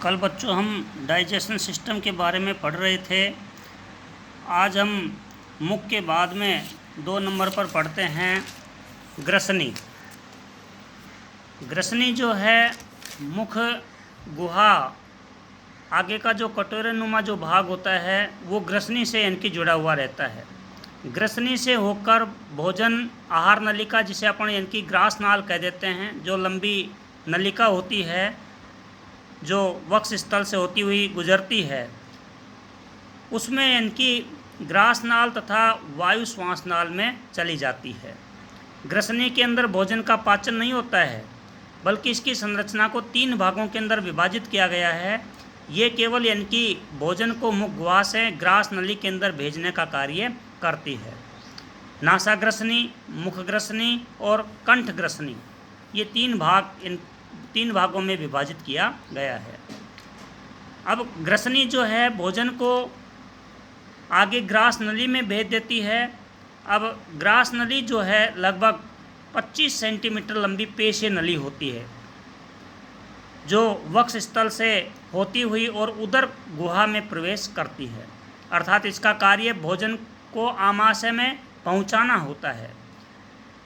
कल बच्चों हम डाइजेशन सिस्टम के बारे में पढ़ रहे थे। आज हम मुख के बाद में 2 नंबर पर पढ़ते हैं ग्रसनी। ग्रसनी जो है मुख गुहा आगे का जो कटोरे नुमा जो भाग होता है वो ग्रसनी से इनकी जुड़ा हुआ रहता है। ग्रसनी से होकर भोजन आहार नलिका, जिसे अपन इनकी ग्रास नाल कह देते हैं, जो लंबी नलिका होती है जो वक्ष स्थल से होती हुई गुजरती है, उसमें इनकी ग्रास नाल तथा वायु श्वास नाल में चली जाती है। ग्रसनी के अंदर भोजन का पाचन नहीं होता है, बल्कि इसकी संरचना को 3 भागों के अंदर विभाजित किया गया है। ये केवल इनकी भोजन को मुख गुहा से ग्रास नली के अंदर भेजने का कार्य करती है। नासाग्रसनी, मुखग्रसनी और कंठग्रसनी, ये 3 भाग इन 3 भागों में विभाजित किया गया है। अब ग्रसनी जो है भोजन को आगे ग्रास नली में भेज देती है। अब ग्रास नली जो है लगभग 25 सेंटीमीटर लंबी पेशीय नली होती है, जो वक्ष स्थल से होती हुई और उदर गुहा में प्रवेश करती है। अर्थात इसका कार्य भोजन को आमाशय में पहुंचाना होता है।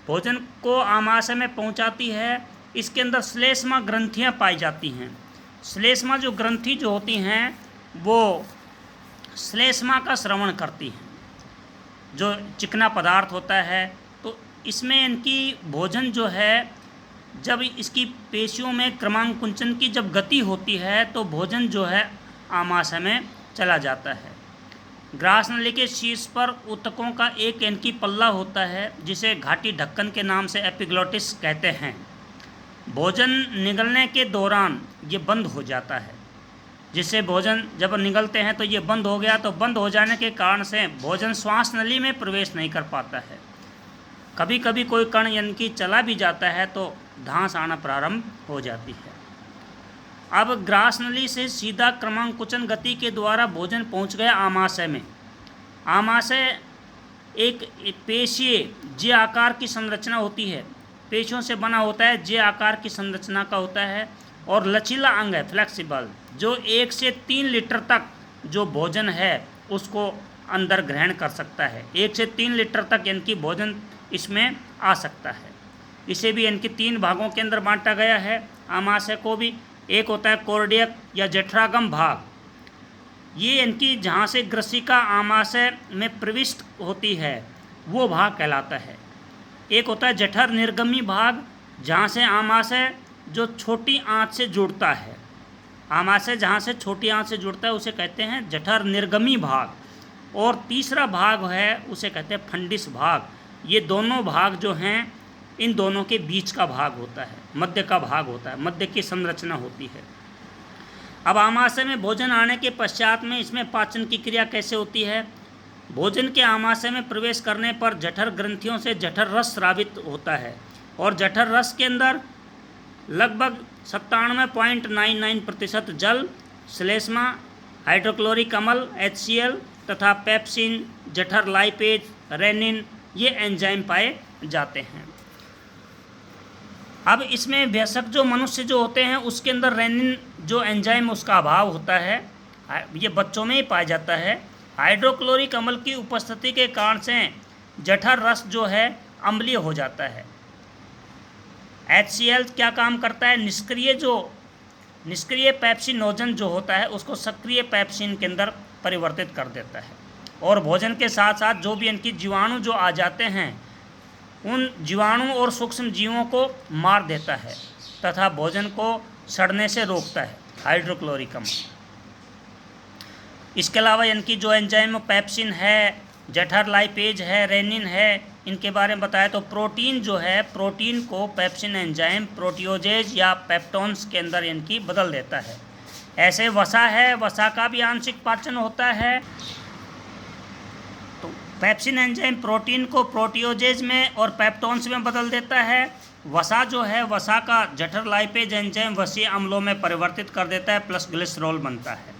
भोजन को आमाशय में पहुंचाती है। इसके अंदर श्लेष्मा ग्रंथियां पाई जाती हैं। श्लेष्मा जो ग्रंथि जो होती हैं वो श्लेष्मा का श्रवण करती हैं, जो चिकना पदार्थ होता है। तो इसमें इनकी भोजन जो है, जब इसकी पेशियों में क्रमांकुंचन की जब गति होती है तो भोजन जो है आमाशय में चला जाता है। ग्रास नली के शीर्ष पर ऊतकों का एक इनकी पल्ला होता है, जिसे घाटी ढक्कन के नाम से एपिग्लोटिस कहते हैं। भोजन निगलने के दौरान ये बंद हो जाता है, जिससे भोजन जब निगलते हैं तो ये बंद हो गया, तो बंद हो जाने के कारण से भोजन श्वास नली में प्रवेश नहीं कर पाता है। कभी कभी कोई कण इनकी चला भी जाता है तो धांस आना प्रारंभ हो जाती है। अब ग्रास नली से सीधा क्रमांकुचन गति के द्वारा भोजन पहुंच गया आमाशय में। आमाशय एक पेशीय जे आकार की संरचना होती है, पेशियों से बना होता है, जे आकार की संरचना का होता है और लचीला अंग है, फ्लेक्सिबल, जो 1 से 3 लीटर तक जो भोजन है उसको अंदर ग्रहण कर सकता है। 1 से 3 लीटर तक इनकी भोजन इसमें आ सकता है। इसे भी इनके 3 भागों के अंदर बांटा गया है। आमाशय को भी एक होता है कोर्डियक या जठरागम भाग, ये इनकी जहाँ से ग्रसिका आमाशय में प्रविष्ट होती है वो भाग कहलाता है। एक होता है जठर निर्गमी भाग, जहाँ से आमाशय जो छोटी आंत से जुड़ता है, आमाशय जहाँ से छोटी आंत से जुड़ता है उसे कहते हैं जठर निर्गमी भाग। और तीसरा भाग है उसे कहते हैं फंडिस भाग। ये दोनों भाग जो हैं, इन दोनों के बीच का भाग होता है, मध्य का भाग होता है, मध्य की संरचना होती है। अब आमाशय में भोजन आने के पश्चात में इसमें पाचन की क्रिया कैसे होती है? भोजन के आमाशय में प्रवेश करने पर जठर ग्रंथियों से जठर रस स्रावित होता है और जठर रस के अंदर लगभग 97.99% जल, श्लेष्मा, हाइड्रोक्लोरिक अम्ल HCl तथा पेप्सिन, जठर लाइपेज, रेनिन, ये एंजाइम पाए जाते हैं। अब इसमें वयस्क जो मनुष्य जो होते हैं उसके अंदर रेनिन जो एंजाइम उसका अभाव होता है, ये बच्चों में ही पाया जाता है। हाइड्रोक्लोरिक अम्ल की उपस्थिति के कारण से जठर रस जो है अम्लीय हो जाता है। HCl क्या काम करता है? निष्क्रिय पेप्सिनोजन जो होता है उसको सक्रिय पेप्सिन के अंदर परिवर्तित कर देता है और भोजन के साथ साथ जो भी इनकी जीवाणु जो आ जाते हैं उन जीवाणु और सूक्ष्म जीवों को मार देता है तथा भोजन को सड़ने से रोकता है हाइड्रोक्लोरिक अम्ल। इसके अलावा इनकी जो एंजाइम पेप्सिन है, जठर लाइपेज है, रेनिन है, इनके बारे में बताया तो प्रोटीन जो है, प्रोटीन को पेप्सिन एंजाइम प्रोटियोजेज या पेप्टोन्स के अंदर इनकी बदल देता है। ऐसे वसा है, वसा का भी आंशिक पाचन होता है। तो पेप्सिन एंजाइम प्रोटीन को प्रोटियोजेज में और पेप्टोन्स में बदल देता है। वसा जो है, वसा का जठर लाइपेज एंजाइम वसीय अम्लों में परिवर्तित कर देता है, प्लस ग्लिसरॉल बनता है।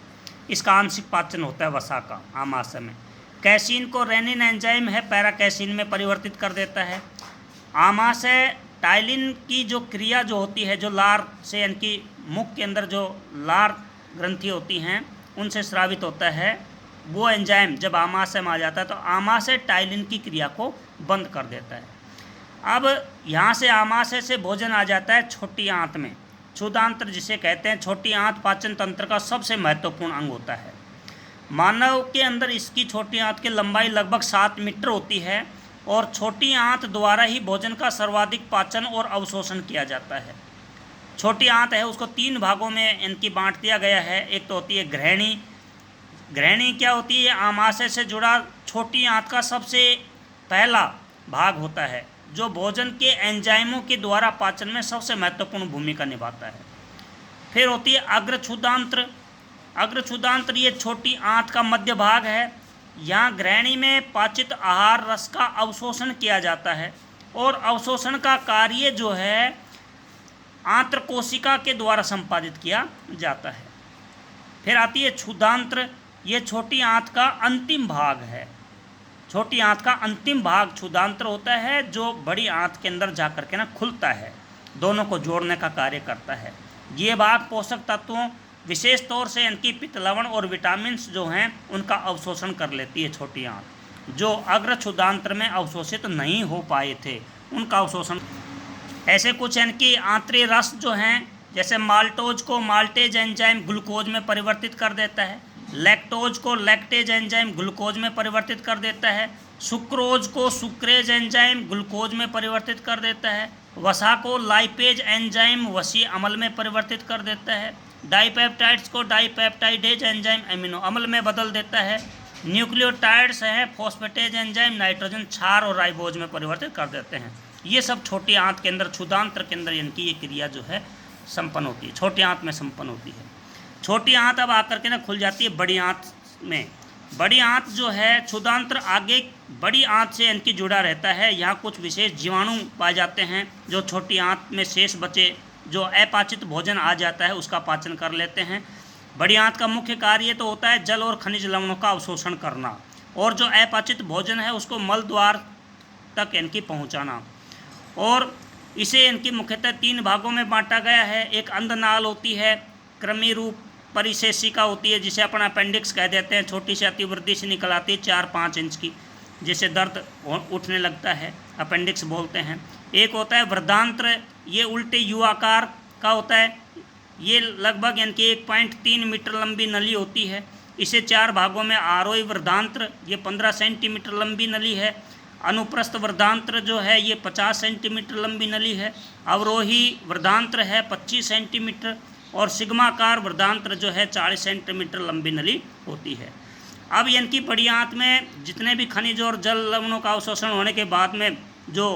इसका आंशिक पाचन होता है वसा का आमाशय में। कैसीन को रेनिन एंजाइम है, पैराकैसीन में परिवर्तित कर देता है। आमाशय टाइलिन की जो क्रिया जो होती है, जो लार से इनकी मुख के अंदर जो लार ग्रंथि होती हैं उनसे स्रावित होता है, वो एंजाइम जब आमाशय में आ जाता है तो आमाशय टाइलिन की क्रिया को बंद कर देता है। अब यहाँ से आमाशय से भोजन आ जाता है छोटी आंत में, क्षुदांत्र जिसे कहते हैं। छोटी आंत पाचन तंत्र का सबसे महत्वपूर्ण अंग होता है। मानव के अंदर इसकी छोटी आंत की लंबाई लगभग 7 मीटर होती है और छोटी आंत द्वारा ही भोजन का सर्वाधिक पाचन और अवशोषण किया जाता है। छोटी आंत है उसको 3 भागों में इनकी बांट दिया गया है। एक तो होती है ग्रहणी। ग्रहणी क्या होती है? आमाशय से जुड़ा छोटी आंत का सबसे पहला भाग होता है जो भोजन के एंजाइमों के द्वारा पाचन में सबसे महत्वपूर्ण भूमिका निभाता है। फिर होती है अग्रक्षुदांत्र। अग्रक्षुदांत्र ये छोटी आंत का मध्य भाग है। यहाँ ग्रहणी में पाचित आहार रस का अवशोषण किया जाता है और अवशोषण का कार्य जो है आंत्र कोशिका के द्वारा संपादित किया जाता है। फिर आती है क्षुदांत्र। ये छोटी आंत का अंतिम भाग है। छोटी आंत का अंतिम भाग क्षुदांत्र होता है जो बड़ी आंत के अंदर जा कर के ना खुलता है, दोनों को जोड़ने का कार्य करता है। ये भाग पोषक तत्वों विशेष तौर से इनकी पित्त लवण और विटामिन्स जो हैं उनका अवशोषण कर लेती है छोटी आंत, जो अग्र क्षुदांत्र में अवशोषित नहीं हो पाए थे उनका अवशोषण। ऐसे कुछ इनकी आंतरिक रस जो हैं, जैसे माल्टोज को माल्टेज एंजाइम ग्लूकोज में परिवर्तित कर देता है, लैक्टोज को लैक्टेज एंजाइम ग्लूकोज में परिवर्तित कर देता है, सुक्रोज को सुक्रेज एंजाइम ग्लूकोज में परिवर्तित कर देता है, वसा को लाइपेज एंजाइम वसीय अम्ल में परिवर्तित कर देता है, डाइपेप्टाइड्स को डाइपेप्टाइडेज एंजाइम एमिनो अम्ल में बदल देता है, न्यूक्लियोटाइड्स हैं फॉस्फेटेज एंजाइम नाइट्रोजन क्षार और राइबोज में परिवर्तित कर देते हैं। ये सब छोटी आंत के अंदर क्षुदांत्र के अंदर इनकी ये क्रिया जो है संपन्न होती है, छोटी आंत में संपन्न होती है। छोटी आंत अब आकर के ना खुल जाती है बड़ी आंत में। बड़ी आंत जो है क्षुदांत्र आगे बड़ी आंत से इनकी जुड़ा रहता है। यहाँ कुछ विशेष जीवाणु पाए जाते हैं जो छोटी आंत में शेष बचे जो अपाचित भोजन आ जाता है उसका पाचन कर लेते हैं। बड़ी आंत का मुख्य कार्य तो होता है जल और खनिज लवणों का अवशोषण करना और जो अपाचित भोजन है उसको मल द्वार तक इनकी पहुँचाना। और इसे इनकी मुख्यतः 3 भागों में बांटा गया है। एक अंधनाल होती है, क्रमी रूप परिशेषिका होती है जिसे अपन अपेंडिक्स कह देते हैं, छोटी सी अतिवृद्धि से निकल आती है 4-5 इंच की, जिससे दर्द उठने लगता है, अपेंडिक्स बोलते हैं। एक होता है वृद्धांत्र, ये उल्टे यू आकार का होता है। ये लगभग इनकी 1.3 मीटर लंबी नली होती है। इसे 4 भागों में आरोही वृद्धांत्र, ये 15 सेंटीमीटर लंबी नली है। अनुप्रस्थ वृद्धांत्र जो है ये 50 सेंटीमीटर लंबी नली है। अवरोही वृद्धांत्र है 25 सेंटीमीटर और सिग्माकार वृद्धांत्र जो है 40 सेंटीमीटर लंबी नली होती है। अब इनकी बड़ी आंत में जितने भी खनिज और जल लवणों का अवशोषण होने के बाद में जो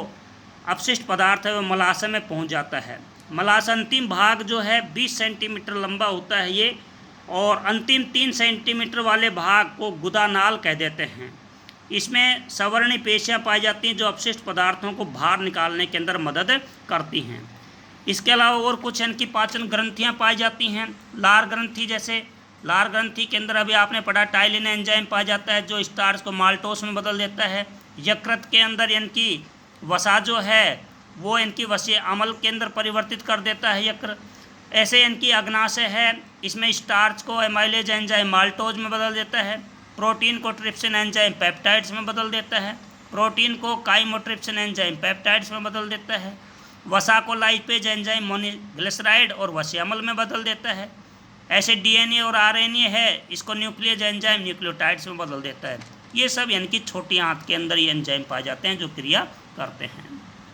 अपशिष्ट पदार्थ है वो मलाशय में पहुंच जाता है। मलाशय अंतिम भाग जो है 20 सेंटीमीटर लंबा होता है ये, और अंतिम 3 सेंटीमीटर वाले भाग को गुदानाल कह देते हैं। इसमें सवर्णी पेशियाँ पाई जाती हैं जो अपशिष्ट पदार्थों को बाहर निकालने के अंदर मदद करती हैं। इसके अलावा और कुछ इनकी पाचन ग्रंथियाँ पाई जाती हैं। लार ग्रंथि, जैसे लार ग्रंथि के अंदर अभी आपने पढ़ा टाइलिन एंजाइम पाया जाता है जो स्टार्च को माल्टोस में बदल देता है। यकृत के अंदर इनकी वसा जो है वो इनकी वसीय अम्ल के अंदर परिवर्तित कर देता है यकृत। ऐसे इनकी अग्नाशय है, इसमें स्टार्च को एमाइलेज एंजाइम माल्टोज में बदल देता है। प्रोटीन को ट्रिप्सिन एंजाइम पेप्टाइड्स में बदल देता है। प्रोटीन को काइमोट्रिप्सिन एंजाइम पेप्टाइड्स में बदल देता है। वसा को लाइपेज एंजाइम मोनोग्लिसराइड और वसीय अम्ल में बदल देता है। ऐसे डीएनए और आरएनए है, इसको न्यूक्लियस एंजाइम न्यूक्लियोटाइड्स में बदल देता है। ये सब इनकी छोटी आंत के अंदर ये एंजाइम पाए जाते हैं जो क्रिया करते हैं।